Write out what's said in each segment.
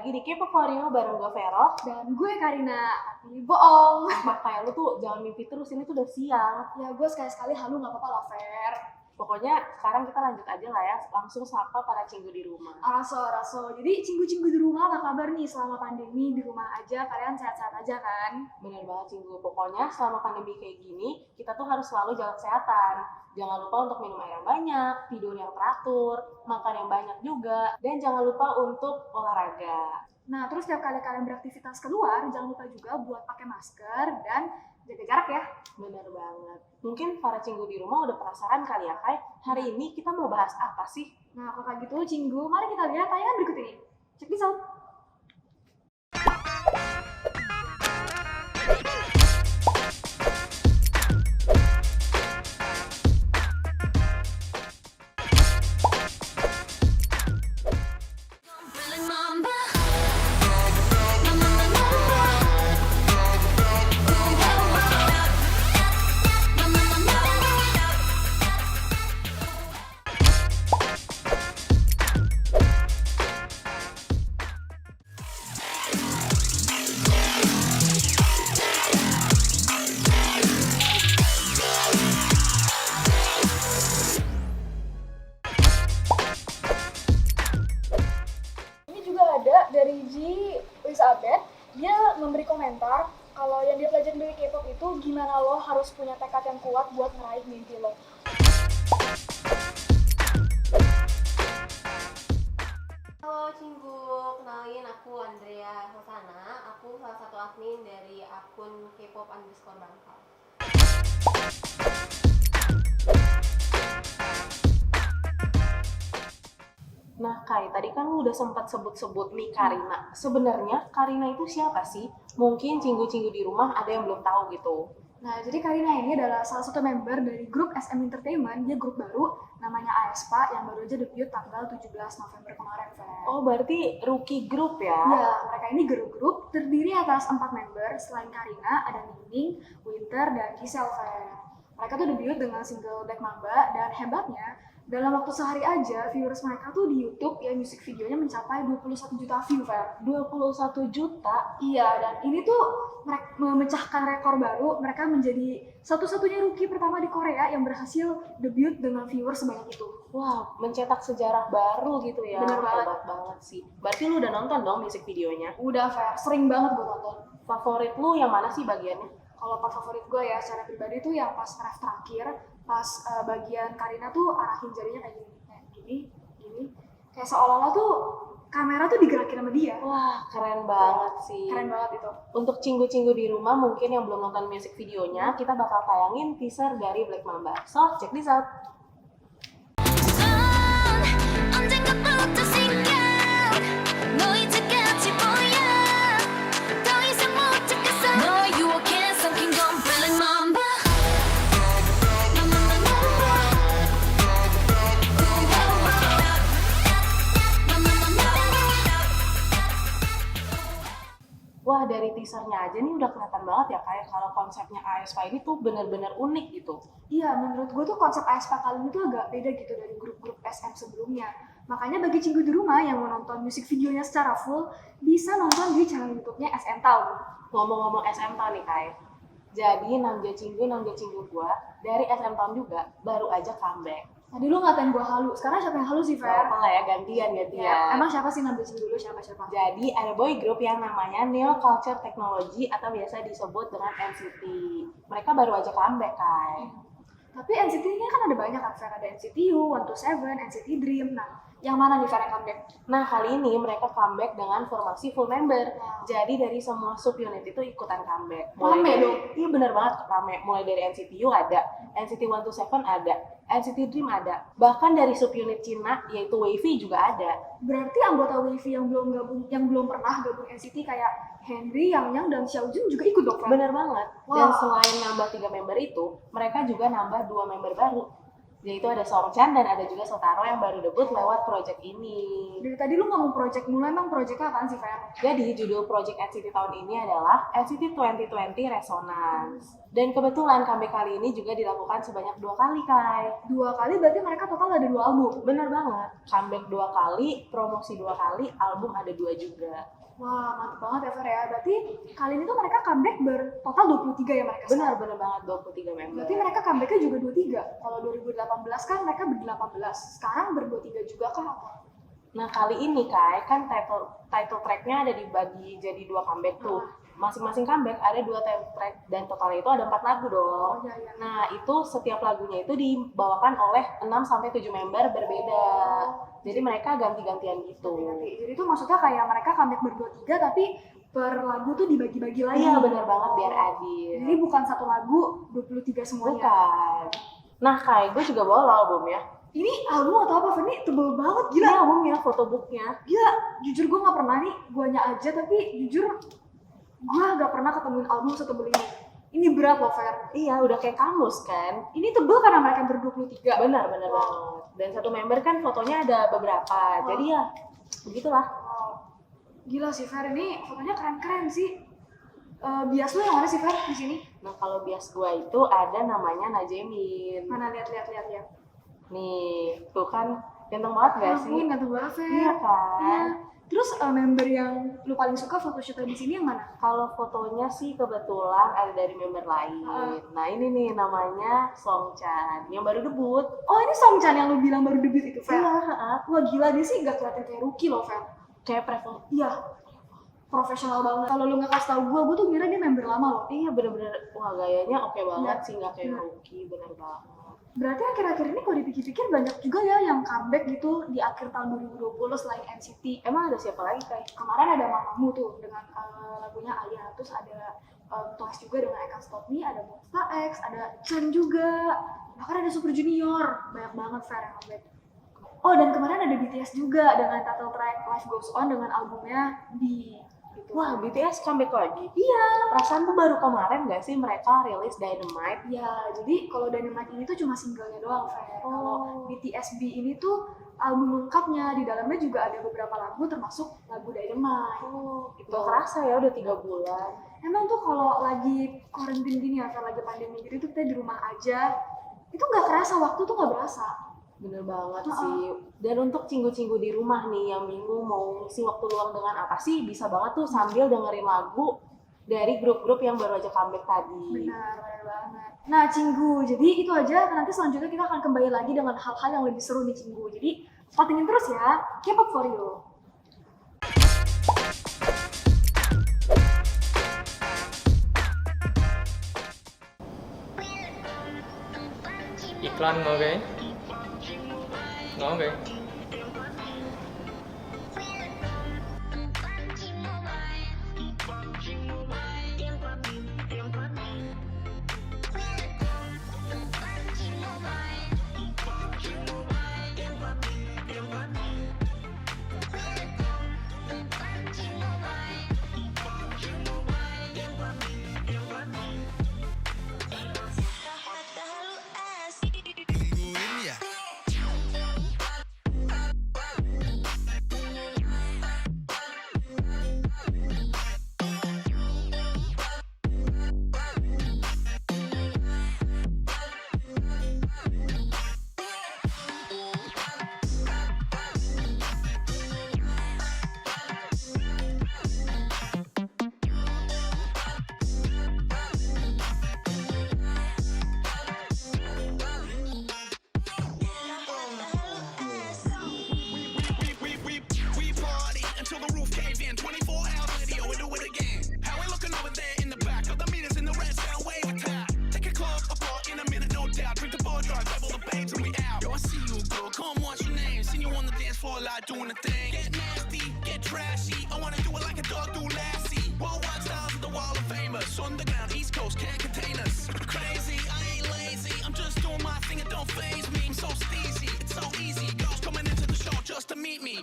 lagi di Kepo For You bareng gue Vero. Dan gue Karina, ini bohong. Kayak lu tuh jangan mimpi terus, ini tuh udah siang. Ya gue sekali-sekali halu gak apa-apa lah, Fer. Pokoknya sekarang kita lanjut aja lah ya, langsung sapa para cinggu di rumah. Raso. Jadi cinggu-cinggu di rumah apa kabar nih selama pandemi di rumah aja? Kalian sehat-sehat aja kan? Bener banget cinggu, pokoknya selama pandemi kayak gini, kita tuh harus selalu jaga kesehatan. Jangan lupa untuk minum air yang banyak, tidur yang teratur, makan yang banyak juga, dan jangan lupa untuk olahraga. Nah, terus setiap kali kalian beraktivitas keluar, jangan lupa juga buat pakai masker dan jaga jarak ya. Bener banget. Mungkin para cinggu di rumah udah penasaran kali ya, Kai, hari ini kita mau bahas apa sih? Nah, kalau kayak gitu, cinggu, mari kita lihat tayangan berikut ini. Check this out. Dari G. Elizabeth, dia memberi komentar kalau yang dia pelajari dari K-pop itu gimana lo harus punya tekad yang kuat buat ngeraih mimpi lo. Halo Cinggu, kenalin aku Andrea Hosana. Aku salah satu admin dari akun K-pop_Bangkal. Nah, Kai, tadi kan lu udah sempat sebut-sebut nih Karina. Sebenarnya Karina itu siapa sih? Mungkin cinggu-cinggu di rumah ada yang belum tahu gitu. Nah, jadi Karina ini adalah salah satu member dari grup SM Entertainment. Dia grup baru, namanya aespa, yang baru aja debut tanggal 17 November kemarin, Fer. Oh, berarti rookie grup ya? Iya, mereka ini grup terdiri atas 4 member. Selain Karina, ada Nining, Winter, dan Giselle, Fer. Mereka tuh debut dengan single Black Mamba, dan hebatnya, dalam waktu sehari aja, viewers mereka tuh di YouTube ya musik videonya mencapai 21 juta view, Fer. 21 juta? Iya, dan ini tuh memecahkan rekor baru. Mereka menjadi satu-satunya rookie pertama di Korea yang berhasil debut dengan viewers sebanyak itu. Wow, mencetak sejarah baru gitu ya. Bener banget. Hebat banget sih. Berarti lu udah nonton dong musik videonya? Udah, Fer. Sering banget gue nonton. Favorit lu yang mana sih bagiannya? Kalau part favorit gue ya secara pribadi tuh yang pas ref terakhir, pas bagian Karina tuh arahin jarinya kayak gini, kayak seolah-olah tuh kamera tuh digerakin sama dia. Wah, keren banget sih. Keren banget itu. Untuk cinggu-cinggu di rumah mungkin yang belum nonton music videonya, kita bakal tayangin teaser dari Black Mamba. So, check this out. Wah, dari teasernya aja nih udah kelihatan banget ya kayak kalau konsepnya aespa ini tuh benar-benar unik gitu. Iya, menurut gue tuh konsep aespa kali ini tuh agak beda gitu dari grup-grup SM sebelumnya. Makanya bagi cinggu di rumah yang mau nonton musik videonya secara full, bisa nonton di channel YouTube-nya SM Town. Ngomong-ngomong SM Town nih Kai, jadi Namja Cinggu gua dari SM Town juga baru aja comeback. Tadi lu ngatain gue halu, sekarang siapa yang halu sih, Fer? Gak apa lah ya, gantian. Ya, emang siapa sih nambahin dulu, siapa? Jadi ada boy group yang namanya Neo Culture Technology atau biasa disebut dengan NCT. Mereka baru aja comeback, Kai. Tapi NCT ini kan ada banyak kan, Fer. Ada NCT U, 127, NCT Dream. Nah, yang mana nih Fer yang comeback? Nah, kali ini mereka comeback dengan formasi full member. Jadi dari semua subunit itu ikutan comeback. Rame dong? Iya benar banget, rame. Mulai dari NCT U ada, NCT 127 ada, NCT Dream ada. Bahkan dari subunit Cina yaitu Wavy juga ada. Berarti anggota Wavy yang belum pernah gabung NCT kayak Henry, Yang dan Xiaojun juga ikut dong, Fer? Bener banget. Wow. Dan selain nambah 3 member itu, mereka juga nambah 2 member baru. Yaitu ada Songchan dan ada juga Shotaro yang baru debut lewat project ini. Dari tadi lu ngomong project mulu, emang projectnya apaan sih, Fer? Jadi judul project NCT tahun ini adalah NCT 2020 Resonance. Dan kebetulan comeback kali ini juga dilakukan sebanyak 2 kali, Kai. 2 kali berarti mereka total ada 2 album. Bener banget, comeback 2 kali, promosi 2 kali, album ada 2 juga. Wah, mantap banget ya, Fer ya. Berarti kali ini tuh mereka comeback bertotal 23 ya mereka. Bener banget, 23 member. Berarti mereka comebacknya juga 23. Kalau 2018 kan mereka ber-18. Sekarang ber-23 juga kah? Nah kali ini Kai, kan title tracknya ada dibagi jadi 2 comeback tuh. Masing-masing comeback ada 2 title track dan totalnya itu ada 4 lagu dong. Oh, iya. Nah itu setiap lagunya itu dibawakan oleh 6-7 member berbeda. Jadi mereka ganti-gantian gitu. Jadi itu maksudnya kayak mereka comeback ber-23 tapi per lagu tuh dibagi-bagi lagi. Iya benar banget, biar adil. Jadi bukan satu lagu 23 semuanya. Bukan. Nah Kai, gue juga bawa lo albumnya. Ini album atau apa, Fer? Ini tebel banget, gila. Ini albumnya, photobooknya. Gila, jujur gue gak pernah nih, guanya aja, tapi jujur gue gak pernah ketemuin album setebel ini. Ini berat loh, Fer. Iya, udah kayak kamus kan. Ini tebel karena mereka ber-23. Benar banget. Dan satu member kan fotonya ada beberapa. Jadi ya, begitulah. Gila sih, Fer. Ini fotonya keren-keren sih. Bias lu yang mana sih, Fer, di sini? Nah, kalau bias gua itu ada namanya Najemin. Mana, lihat. Nih, tuh kan ganteng banget gak sih? Ganteng banget, Fer. Iya kan? Iya. Terus member yang lu paling suka photoshootnya di sini yang mana? Kalau fotonya sih kebetulan ada dari member lain. Nah ini nih namanya Songchan yang baru debut. Oh ini Songchan yang lu bilang baru debut itu, Fer? Iya. Wah gila, dia sih gak kelihatan kayak rookie loh, Fer. Kayak prevel. Iya, profesional banget. Kalau lu nggak kasih tau gue tuh ngira dia member lama loh. Iya bener-bener, wah gayanya oke banget Iya. sih, nggak kayak Iya. rookie, bener banget. Berarti akhir-akhir ini kalau dipikir-pikir banyak juga ya yang comeback gitu di akhir tahun 2020 selain NCT. Emang ada siapa lagi Kai? Kemarin ada Mamamoo tuh dengan lagunya Alia, terus ada Twice juga dengan I Can't Stop Me, ada Monsta X, ada Chen juga, bahkan ada Super Junior, banyak banget Fer yang comeback. Oh dan kemarin ada BTS juga dengan title track Life Goes On dengan albumnya B. Gitu. Wah BTS comeback lagi? Iya. Perasaan tuh baru kemarin gak sih mereka rilis Dynamite? Ya, jadi kalau Dynamite ini tuh cuma singlenya doang, Fer. Oh. Kalau BTS B ini tuh album lengkapnya, di dalamnya juga ada beberapa lagu termasuk lagu Dynamite. Oh, gitu. gak kerasa ya udah 3 bulan. Emang tuh kalau lagi quarantine gini ya, Fer, lagi pandemi gitu kita di rumah aja, itu nggak kerasa, waktu tuh nggak berasa. Bener banget sih. Dan untuk cinggu-cinggu di rumah nih yang bingung mau ngisi waktu luang dengan apa sih, bisa banget tuh sambil dengerin lagu dari grup-grup yang baru aja comeback tadi. Benar banget. Nah, Cinggu, jadi itu aja. Nanti selanjutnya kita akan kembali lagi dengan hal-hal yang lebih seru di Cinggu. Jadi, pantengin terus ya. K-pop for you. Iklan nggak guys? Nggak guys? We party until the roof cave in. 24 hours later, we do it again. How we looking over there in the back of the meters in the red sound wave attack. Take a club apart in a minute, no doubt. Drink the bar, drive, double the babes, and we out. Yo, I see you, girl. Come watch your name. Seen you on the dance floor, like doing the thing. Get nasty, get trashy. I wanna do it like a dog do Lassie. Worldwide stars of the wall of famous. Underground, East Coast, can't contain us. Crazy, I ain't lazy. I'm just doing my thing, it don't faze me. I'm so steezy, it's so easy. Girls coming into the show just to meet me.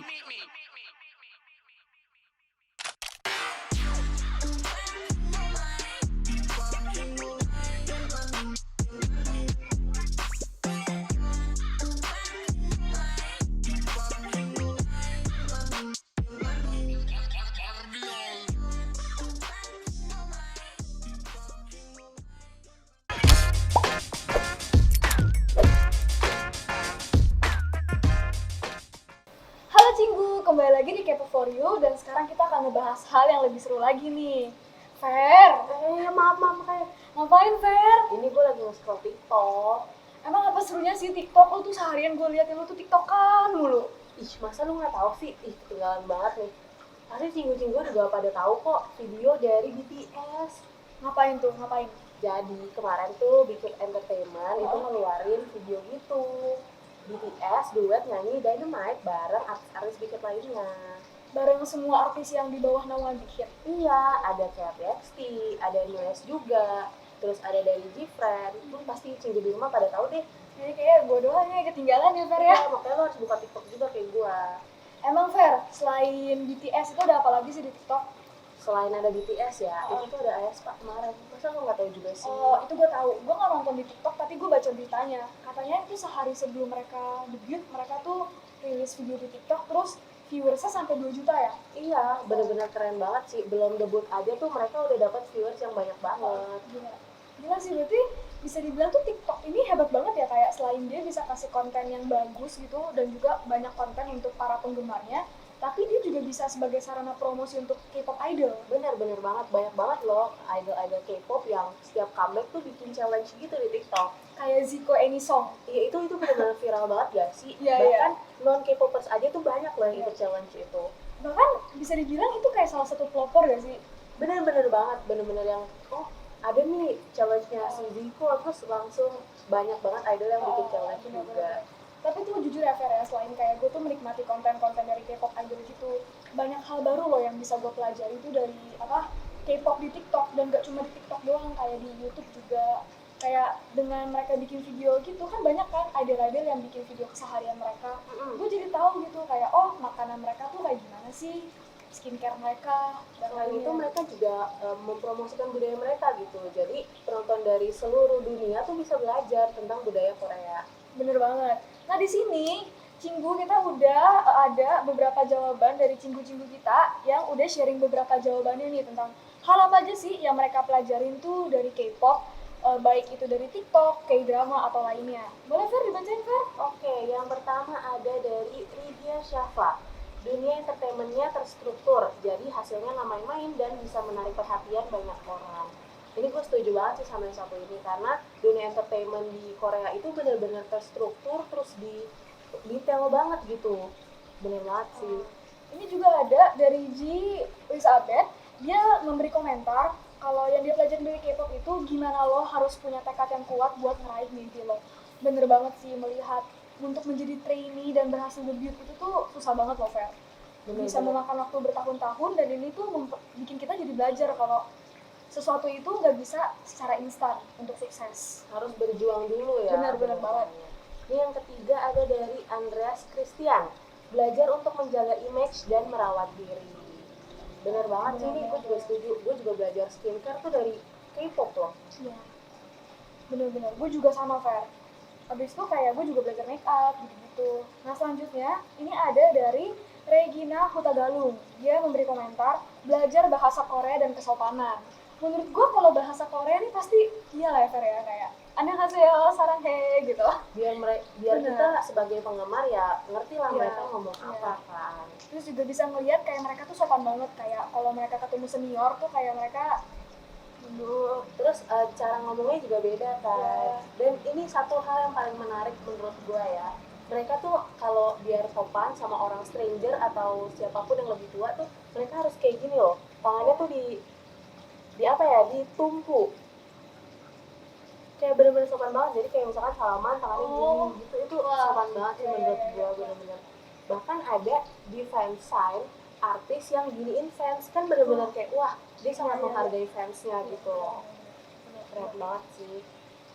ngebahas hal yang lebih seru lagi nih. Fer, Maaf kayak ngapain Fer? ini gue lagi nge-scroll TikTok. Emang apa serunya sih TikTok? Lu tuh seharian gue liatin lu tuh TikTokan mulu. Ih, masa lu nggak tahu sih? Ih, ketinggalan banget nih. Pasti cinggu-cinggu juga pada tahu kok video dari BTS. Ngapain tuh? Ngapain? Jadi kemarin tuh bikin entertainment itu ngeluarin video gitu. BTS duet nyanyi Dynamite bareng artis-artis bikin lainnya. Bareng semua artis yang di bawah naungan Big Hit. Iya, ada kayak TXT, ada Nules juga, terus ada dari Gfriend. Itu pasti cinggu di rumah pada tahu deh. Jadi kayak gue doang yang ketinggalan ya Fer ya. Ya, makanya lo harus buka TikTok juga kayak gua. Emang Fer, selain BTS itu ada apa lagi sih di TikTok? Selain ada BTS ya, itu tuh ada aespa kemarin. Masa lo nggak tahu juga sih? Oh, itu gue tahu. Gue nggak nonton di TikTok, tapi gue baca beritanya. Katanya itu sehari sebelum mereka debut, mereka tuh rilis video di TikTok, terus viewersnya sampai 2 juta ya? Iya, bener-bener keren banget sih. Belum debut aja tuh mereka udah dapat viewers yang banyak banget. Gila. Gila sih, berarti bisa dibilang tuh TikTok ini hebat banget ya. Kayak selain dia bisa kasih konten yang bagus gitu, dan juga banyak konten untuk para penggemarnya, tapi dia juga bisa sebagai sarana promosi untuk K-pop idol. Bener-bener banget, banyak banget loh idol-idol K-pop yang setiap comeback tuh bikin challenge gitu di TikTok. Kayak Zico Any Song. Iya, itu bener-bener viral banget gak sih? Iya, Bahkan non K-popers aja tuh banyak loh yang ikut challenge itu. Bahkan bisa dibilang itu kayak salah satu pelopor gak sih? Bener-bener banget, bener-bener yang ada nih challenge-nya si Zico, terus langsung banyak banget idol yang bikin challenge juga. Tapi tuh jujur ya Fer ya, selain kayak gue tuh menikmati konten-konten dari K-pop idol gitu, banyak hal baru loh yang bisa gue pelajari itu dari K-pop di TikTok, dan gak cuma di TikTok doang, kayak di YouTube juga. Kayak dengan mereka bikin video gitu kan banyak kan idol-idol yang bikin video keseharian mereka. Gue jadi tahu gitu kayak makanan mereka tuh kayak gimana sih, skincare mereka, dan Selain itu lainnya. mereka juga mempromosikan budaya mereka gitu. Jadi penonton dari seluruh dunia tuh bisa belajar tentang budaya Korea. Bener banget. Nah di sini Cinggu kita udah ada beberapa jawaban dari cinggu-cinggu kita yang udah sharing beberapa jawabannya nih tentang hal apa aja sih yang mereka pelajarin tuh dari K-pop, baik itu dari TikTok, K-drama atau lainnya. Boleh Fer dibacain Fer? Oke, yang pertama ada dari Lydia Syafa. Dunia entertainment-nya terstruktur, jadi hasilnya nggak main-main dan bisa menarik perhatian banyak orang. Ini gue setuju banget sih sama yang satu ini, karena dunia entertainment di Korea itu benar-benar terstruktur, terus di detail banget gitu. Bener banget sih. Ini juga ada dari G. Elizabeth, dia memberi komentar kalau yang dia pelajari dari K-pop itu gimana lo harus punya tekad yang kuat buat ngeraih mimpi lo. Bener banget sih, melihat untuk menjadi trainee dan berhasil debut itu tuh susah banget loh Fer. Bisa memakan waktu bertahun-tahun, dan ini tuh bikin kita jadi belajar kalau sesuatu itu nggak bisa secara instan untuk sukses. Harus berjuang dulu ya. Benar-benar banget. Ini yang ketiga ada dari Andreas Christian. Belajar untuk menjaga image dan merawat diri. Bener banget sih, ini gue juga setuju. Gue juga belajar skincare tuh dari K-pop loh. Iya. Bener-bener, gue juga sama Fer. Habis itu kayak gue juga belajar make up gitu-gitu. Nah selanjutnya ini ada dari Regina Hutagalung. Dia memberi komentar belajar bahasa Korea dan kesopanan. Menurut gue kalau bahasa Korea ini pasti iya lah ya Fer ya, kayak annyeonghaseyo, saranghae gitu. Biar Bener. kita sebagai penggemar ya ngerti lah Iya, mereka ngomong iya. apa kan. Terus juga bisa ngeliat kayak mereka tuh sopan banget, kayak kalau mereka ketemu senior tuh kayak mereka dulu. Terus cara ngomongnya juga beda kan. Iya. Dan ini satu hal yang paling menarik menurut gue ya. Mereka tuh kalau biar sopan sama orang stranger atau siapapun yang lebih tua tuh mereka harus kayak gini loh. Tangannya tuh di apa ya, ditumpu. Kayak bener-bener sopan banget. Jadi kayak misalkan salaman tangannya gini gitu, itu sopan banget sih Iya, menurut iya, gue iya. bener-bener. Bahkan ada di fansign artis yang giniin fans, kan bener-bener kayak wah dia sangat Iya, iya. menghargai fansnya gitu loh. Keren banget sih.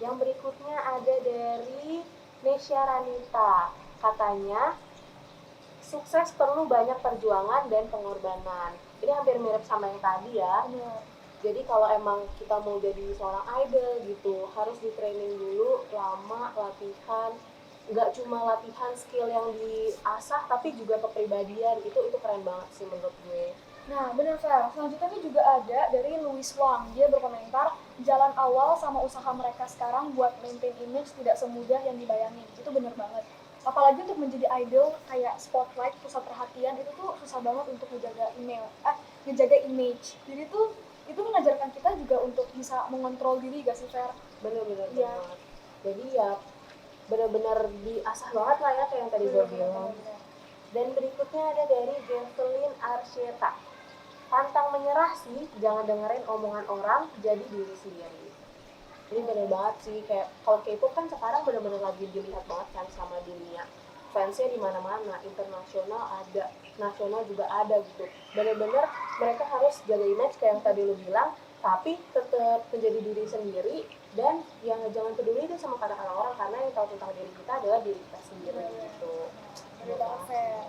Yang berikutnya ada dari Nesya Ranita. Katanya sukses perlu banyak perjuangan dan pengorbanan. Ini hampir mirip sama yang tadi ya. Bener. Jadi kalau emang kita mau jadi seorang idol gitu, harus di training dulu, lama, latihan. Nggak cuma latihan skill yang diasah, tapi juga kepribadian. Itu keren banget sih menurut gue. Nah, benar Fer. Selanjutnya ini juga ada dari Louis Wang. Dia berkomentar, jalan awal sama usaha mereka sekarang buat maintain image tidak semudah yang dibayangin. Itu benar banget. Apalagi untuk menjadi idol kayak spotlight, pusat perhatian, itu tuh susah banget untuk menjaga ngejaga image. Jadi tuh itu mengajarkan kita juga untuk bisa mengontrol diri gak sih, Fer? Bener-bener Iya. banget. Jadi ya bener-bener diasah banget lah ya kayak yang tadi gue bilang. Dan berikutnya ada dari Jocelyn Arsyeta. Pantang menyerah sih, jangan dengerin omongan orang, jadi diri sendiri. Ini bener banget sih, kayak kalau K-pop kan sekarang bener-bener lagi dilihat banget kan sama dunia. Fansnya di mana-mana, internasional ada, nasional juga ada gitu. Bener-bener mereka harus jaga image kayak yang tadi lu bilang, tapi tetap menjadi diri sendiri dan yang jangan peduli itu sama kata-kata orang karena yang tahu tentang diri kita adalah diri kita sendiri gitu. Bener banget, Fer.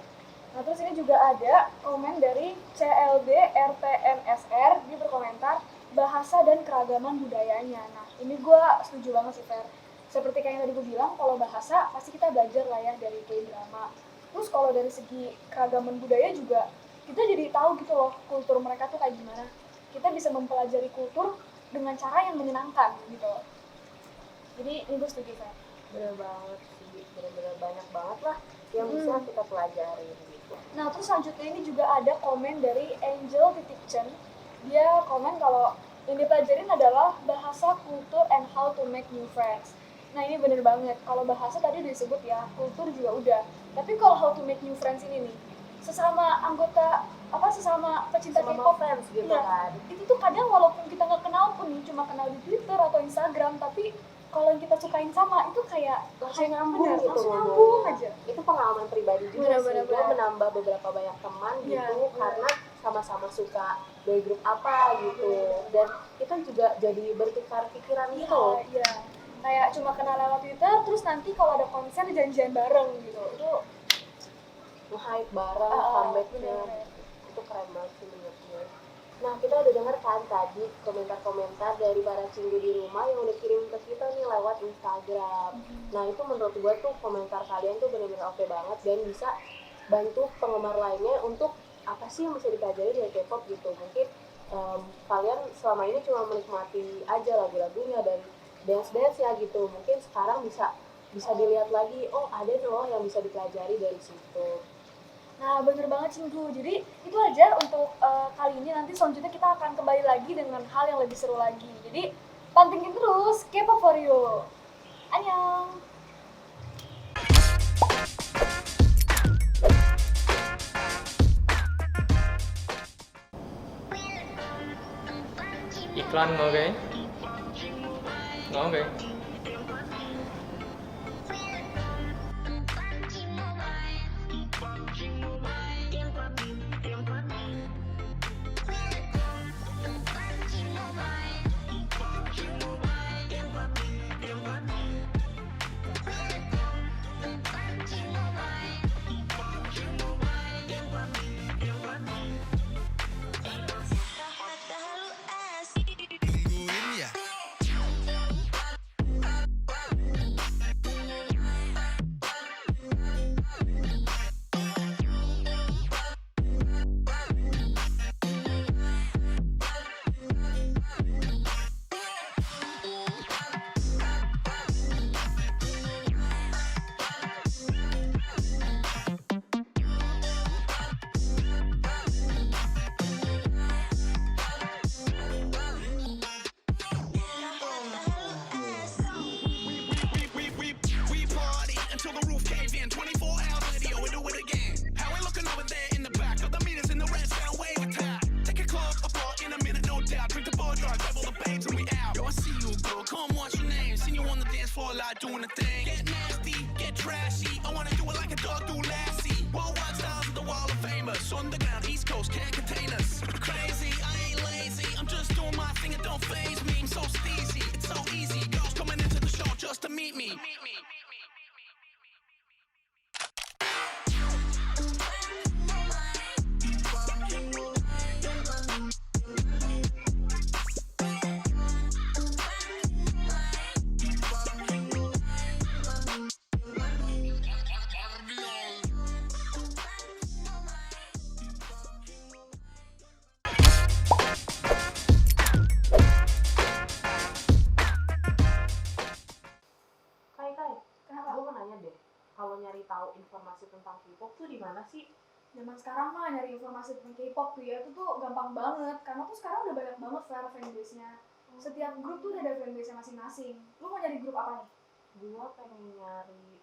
Nah, terus ini juga ada komen dari CLD RTNSR, dia berkomentar bahasa dan keragaman budayanya. Nah, ini gue setuju banget sih, Fer. Seperti kayak yang tadi gue bilang, kalau bahasa pasti kita belajar lah ya dari K-drama. Terus kalau dari segi keragaman budaya juga, kita jadi tahu gitu loh kultur mereka tuh kayak gimana. Kita bisa mempelajari kultur dengan cara yang menyenangkan gitu loh. Jadi ini gue setuju, Fer. Bener banget sih, bener-bener banyak banget lah yang bisa kita pelajari gitu. Nah, terus selanjutnya ini juga ada komen dari Angel Chen. Dia komen kalau yang dipelajarin adalah bahasa, kultur, and how to make new friends. Nah, ini bener banget. Kalau bahasa tadi udah disebut ya, kultur juga udah. Tapi kalau how to make new friends ini nih, sesama anggota, sesama pecinta Sama K-pop, fans gitu iya, kan. itu tuh kadang walaupun kita nggak kenal pun nih, cuma kenal di Twitter atau Instagram, tapi kalau yang kita sukain sama, itu kayak Langsung nyambung bener, gitu langsung ngomongnya. nyambung aja. Itu pengalaman pribadi juga Bener, sih. bener, Gue bener. menambah beberapa banyak teman Iya, gitu bener. karena sama-sama suka boy group apa gitu. Dan kita juga jadi bertukar pikiran gitu. Iya. Kayak cuma kenal lewat Twitter, terus nanti kalau ada konser janjian bareng gitu. Itu Nge-hype bareng, comebacknya. bener. Itu keren banget sih menurut gue. Nah, kita udah denger kan tadi komentar-komentar dari para cinggu di rumah yang udah kirim ke kita nih lewat Instagram. Nah, itu menurut gue tuh komentar kalian tuh bener-bener oke banget dan bisa bantu penggemar lainnya untuk apa sih yang bisa dipelajari dari K-pop gitu. Mungkin kalian selama ini cuma menikmati aja lagu-lagunya dan dance-dance ya gitu. Mungkin sekarang bisa dilihat lagi, oh ada loh yang bisa dipelajari dari situ. Nah, bener banget Cinggu. Jadi itu aja untuk kali ini. Nanti selanjutnya kita akan kembali lagi dengan hal yang lebih seru lagi. Jadi pantengin terus K-pop for you. Annyeong. Iklan nggak guys? Nggak guys? Tungguin ya. We party until the roof cave in. 24 hours radio, we do it again. How we looking over there in the back? Of the meters in the red sound wave attack. Take a club apart in a minute, no doubt. Drink the bar, drive, double the babes, and we out. Yo, I see you, girl. Come, what's your name? Seen you on the dance floor, like doing a thing. Get nasty, get trashy. I wanna do it like a dog do Lassie. Worldwide stars of the wall of famous. Underground, East Coast, can't contain us. Crazy, I ain't lazy. I'm just doing my thing, it don't faze me. I'm so steezy, it's so easy. Girls coming into the show just to meet me. Kai, gue mau nanya deh, kalau nyari tahu informasi tentang K-pop tuh di mana sih? Zaman sekarang mah nyari informasi tentang K-pop tuh ya, itu tuh gampang banget karena tuh sekarang udah banyak banget fanbase-nya. Setiap grup tuh udah ada fanbase-nya masing-masing. Lu mau nyari grup apa nih? Gua pengen nyari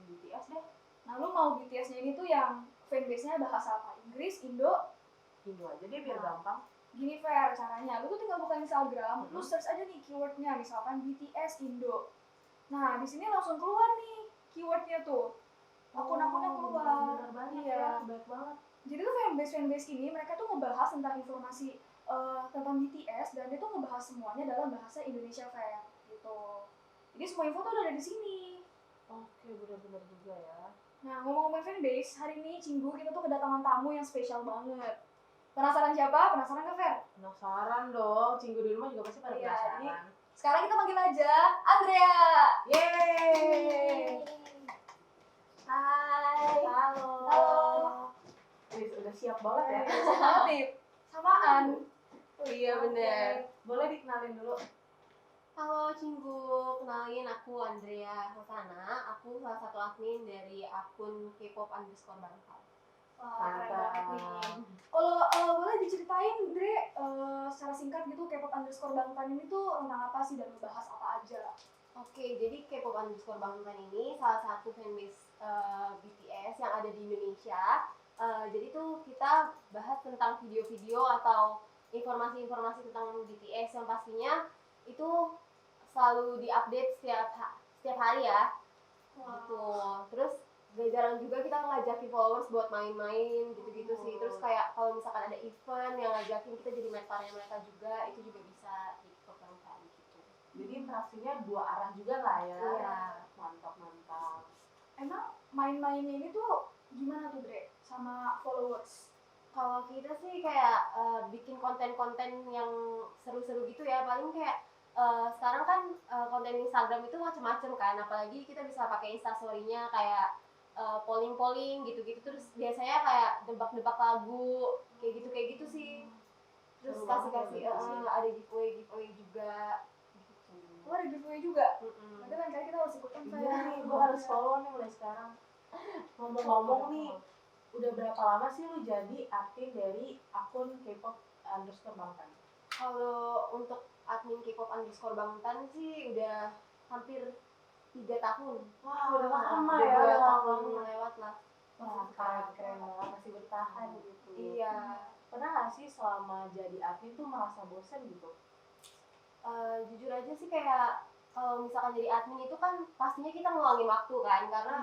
BTS deh. Nah, lu mau BTS-nya ini tuh yang fanbase-nya bahasa apa? Inggris, Indo? Indo aja deh biar Nah. gampang. Gini Fer, caranya lu tuh tinggal buka Instagram, lu search aja nih keywordnya, misalkan BTS Indo. Nah, di sini langsung keluar nih keywordnya tuh. Akun-akunnya keluar. Bener banget Iya. ya, baik banget. Jadi tuh fanbase ini mereka tuh ngebahas tentang informasi tentang BTS dan itu ngebahas semuanya dalam bahasa Indonesia Fer gitu. Jadi semua info tuh udah ada di sini. Oke, bener-bener juga ya. Nah, ngomong-ngomong fanbase, hari ini Cinggu kita tuh kedatangan tamu yang spesial banget. Penasaran siapa? Penasaran nggak Fer? Penasaran dong, Cinggu di rumah juga pasti pada Iya, penasaran. Sekarang kita panggil aja Andrea. Yeay! Hai. Halo. Halo. Udah siap banget ya. Positif. Samaan. Oh iya bener. Boleh dikenalin dulu. Halo Cinggu, kenalin aku Andrea Hosana. Aku salah satu admin dari akun K-pop underscore Bangkal. Wah, keren Mantap. banget nih. Kalau boleh diceritain, Dre, secara singkat gitu K-pop underscore Bangtan ini tuh tentang apa sih dan membahas apa aja? Oke, jadi K-pop underscore Bangtan ini salah satu fanbase BTS yang ada di Indonesia. Jadi tuh kita bahas tentang video-video atau informasi-informasi tentang BTS yang pastinya itu selalu diupdate setiap hari ya. Gitu. Terus gak jarang juga kita ngajakin followers buat main-main gitu-gitu sih. Terus kayak kalau misalkan ada event yang ngajakin kita jadi mentornya mereka juga, itu juga bisa diperkenalkan gitu. Jadi interaksinya dua arah juga lah ya. Iya. Mantap, mantap. Emang main-mainnya ini tuh gimana tuh, Dre? Sama followers? Kalau kita sih kayak bikin konten-konten yang seru-seru gitu ya. Paling kayak sekarang kan konten Instagram itu macam-macam kan. Apalagi kita bisa pakai Instastory-nya kayak polling-polling gitu-gitu. Terus biasanya kayak debak-debak lagu kayak gitu sih. Terus Seru banget kasih-kasih ya berarti. ada giveaway juga gitu. Oh, ada giveaway juga? Mm-mm. Berarti lain kali kita harus ikutan, Fer. Iya nih, gue harus follow nih mulai sekarang. Ngomong-ngomong nih, udah berapa lama sih lu jadi admin dari akun K-pop underscore Bangtan? Kalau untuk admin K-pop underscore Bangtan sih udah hampir 3 tahun. Wah, udah lama Udah ya, 2 udah tahun lama. lewat lah. Wah, keren banget, masih bertahan gitu. Iya. Pernah gak sih selama jadi admin tuh merasa bosen gitu? Jujur aja sih kayak kalau misalkan jadi admin itu kan pastinya kita ngeluangin waktu kan, karena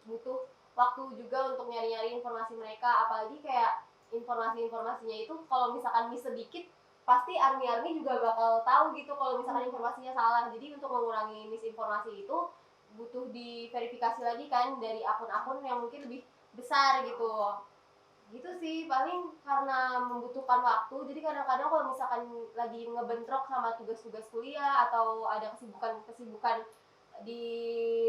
butuh waktu juga untuk nyari-nyari informasi mereka, apalagi kayak informasinya itu kalau misalkan miss sedikit pasti army juga bakal tahu gitu kalau misalkan informasinya salah. Jadi untuk mengurangi misinformasi itu butuh diverifikasi lagi kan dari akun-akun yang mungkin lebih besar gitu. Gitu sih, paling karena membutuhkan waktu. Jadi kadang-kadang kalau misalkan lagi ngebentrok sama tugas-tugas kuliah atau ada kesibukan di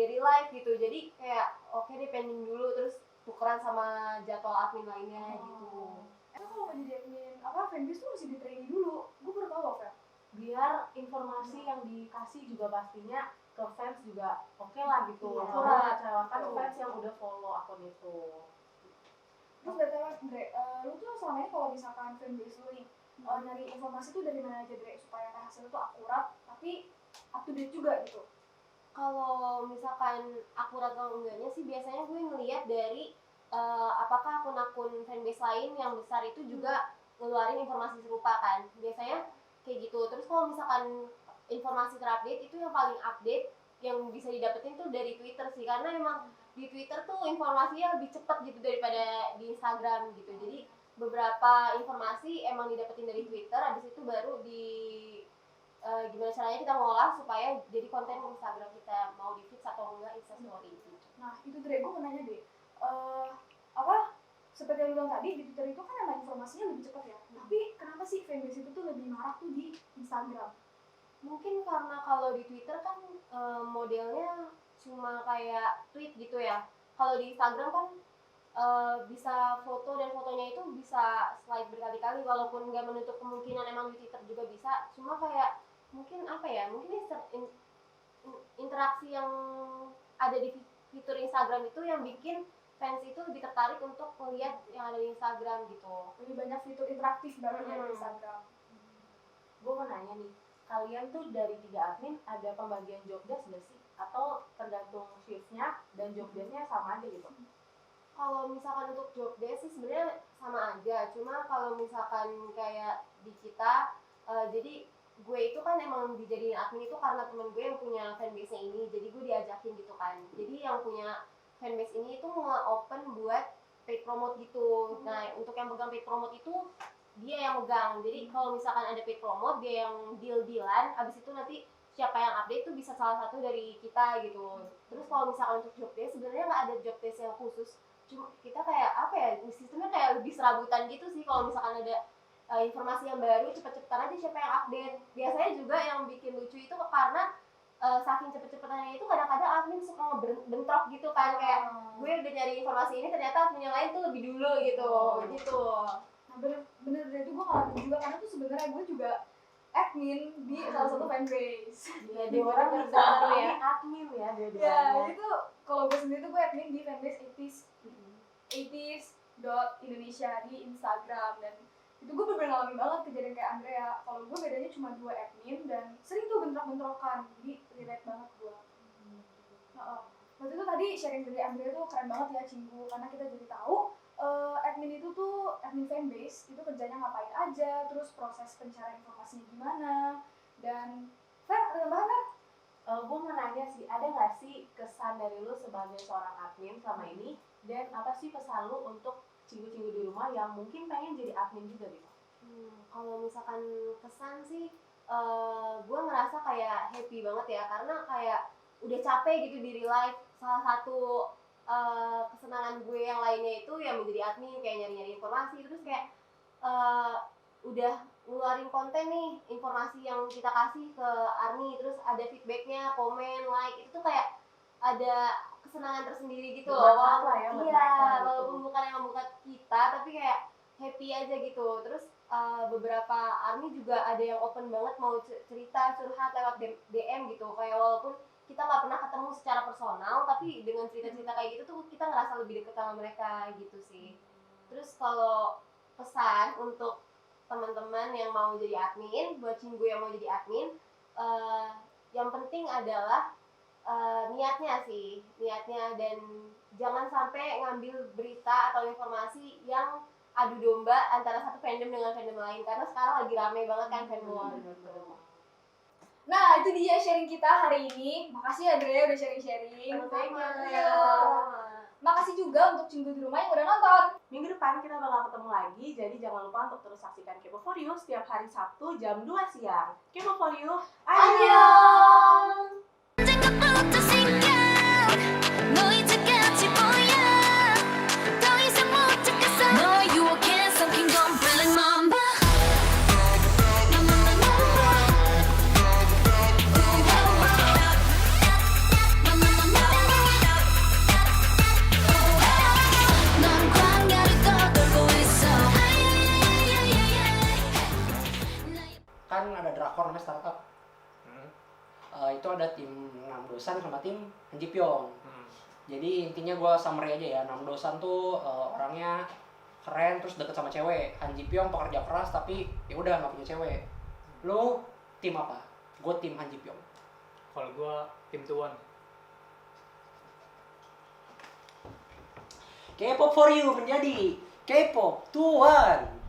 real life gitu, jadi kayak oke deh pending dulu, terus tukeran sama jadwal admin lainnya gitu. Emang kalau mau jadi admin fanbase tuh mesti di training dulu. Gue baru tahu loh, Fer. Biar informasi yang dikasih juga pastinya ke fans juga oke lah gitu. Iya. Kurang mengecewakan fans yang udah follow akun itu. Terus BTW, Dre, lu tuh selama ini kalau misalkan fanbase lu nih, nyari informasi tuh dari mana aja, Dre? Supaya hasilnya tuh akurat, tapi up to date juga gitu. Kalau misalkan akurat atau enggaknya sih biasanya gue ngeliat dari apakah akun-akun fanbase lain yang besar itu juga ngeluarin informasi serupa kan. Biasanya kayak gitu. Terus kalau misalkan informasi terupdate itu yang paling update yang bisa didapetin tuh dari Twitter sih, karena emang di Twitter tuh informasinya lebih cepat gitu daripada di Instagram gitu. Jadi beberapa informasi emang didapetin dari Twitter, habis itu baru di gimana caranya kita ngolah supaya jadi konten Instagram kita, mau di feeds atau enggak Instastory gitu. Nah, itu Dre, gue mau nanya deh. Seperti yang lu bilang tadi, di Twitter itu kan emang informasinya lebih cepat ya. Tapi kenapa sih fanbase itu tuh lebih marak tuh di Instagram? Mungkin karena kalau di Twitter kan modelnya cuma kayak tweet gitu ya. Kalau di Instagram kan bisa foto, dan fotonya itu bisa slide berkali-kali, walaupun nggak menutup kemungkinan emang di Twitter juga bisa. Cuma kayak mungkin apa ya, mungkin interaksi yang ada di fitur Instagram itu yang bikin fans itu lebih tertarik untuk melihat yang ada di Instagram gitu. Lebih banyak fitur interaktif baru dari Instagram. Gue mau nanya nih, kalian tuh dari 3 admin ada pembagian job desk gak sih? Atau tergantung shiftnya dan job desk-nya sama aja gitu? Kalau misalkan untuk job desk sih sebenarnya sama aja, cuma kalau misalkan kayak di kita, jadi gue itu kan emang dijadiin admin itu karena temen gue yang punya fanbase-nya ini, jadi gue diajakin gitu kan. Jadi yang punya fanbase ini itu nge-open buat paid promote gitu. Nah, untuk yang pegang paid promote itu dia yang megang. Jadi kalau misalkan ada paid promote, dia yang deal-dealan, abis itu nanti siapa yang update itu bisa salah satu dari kita gitu. Terus kalau misalkan untuk job desk, sebenarnya nggak ada job desk yang khusus. Cuma kita kayak apa ya, sistemnya kayak lebih serabutan gitu sih. Kalau misalkan ada informasi yang baru, cepet-cepetan aja siapa yang update. Biasanya juga yang bikin lucu itu karena saking cepet-cepetannya itu kadang-kadang admin suka ngebentrok gitu kan, kayak gue udah nyari informasi ini ternyata admin yang lain tuh lebih dulu gitu. Nah, bener itu gue ngalamin juga karena tuh sebenarnya gue juga admin di salah satu fanbase. Iya, dia orang bisa ya. admin ya Ya, dua-duanya. itu kalau gue sendiri tuh gue admin di fanbase 80s.Indonesia di Instagram, dan itu gue bener-bener ngalamin banget kejadian kayak Andrea. Kalau gue bedanya cuma 2 admin dan sering tuh bentrok-bentrokan, jadi relate banget gue. Waktu itu tadi sharing dari Andrea tuh keren banget ya Cinggu, karena kita jadi tahu admin itu tuh, admin fanbase itu kerjanya ngapain aja, terus proses pencarian informasinya gimana. Dan Fer, ada tambahan kan? Gue mau nanya sih, ada nggak sih kesan dari lu sebagai seorang admin selama ini, dan apa sih pesan lu untuk cinggu-cinggu di rumah yang mungkin pengen jadi admin juga gitu? Kalau misalkan kesan sih, gue ngerasa kayak happy banget ya, karena kayak udah capek gitu di real life. Salah satu kesenangan gue yang lainnya itu ya menjadi admin, kayak nyari-nyari informasi, terus kayak udah ngeluarin konten nih, informasi yang kita kasih ke Arni, terus ada feedbacknya, komen, like, itu tuh kayak ada kesenangan tersendiri gitu loh. Bermanfaat lah ya buat mereka gitu. Walaupun bukan yang membuat kita, tapi kayak happy aja gitu. Terus beberapa Army juga ada yang open banget mau cerita, curhat lewat DM gitu, kayak walaupun kita nggak pernah ketemu secara personal, tapi dengan cerita-cerita kayak gitu tuh kita ngerasa lebih deket sama mereka gitu sih. Terus kalau pesan untuk teman-teman yang mau jadi admin, buat Cinggu yang mau jadi admin, yang penting adalah niatnya sih, dan jangan sampai ngambil berita atau informasi yang adu domba antara satu fandom dengan fandom lain, karena sekarang lagi rame banget kan fandom gitu. Nah, itu dia sharing kita hari ini. Makasih ya Dre udah sharing-sharing. Makasih juga untuk Cinggu di rumah yang udah nonton. Minggu depan kita bakal ketemu lagi, jadi jangan lupa untuk terus saksikan Kepo For You setiap hari Sabtu jam 2 siang. Kepo For You, annyeong! Kan ada drakor namanya Startup. Itu ada tim Namdosan sama tim Han Ji Pyong. Jadi intinya gue summary aja ya. Namdosan tuh orangnya keren, terus deket sama cewek. Han Ji Pyong pekerja keras tapi ya udah nggak punya cewek. Lu tim apa? Gue tim Han Ji Pyong. Kalau gua tim Tuan. K-pop for you menjadi K-pop Tuan.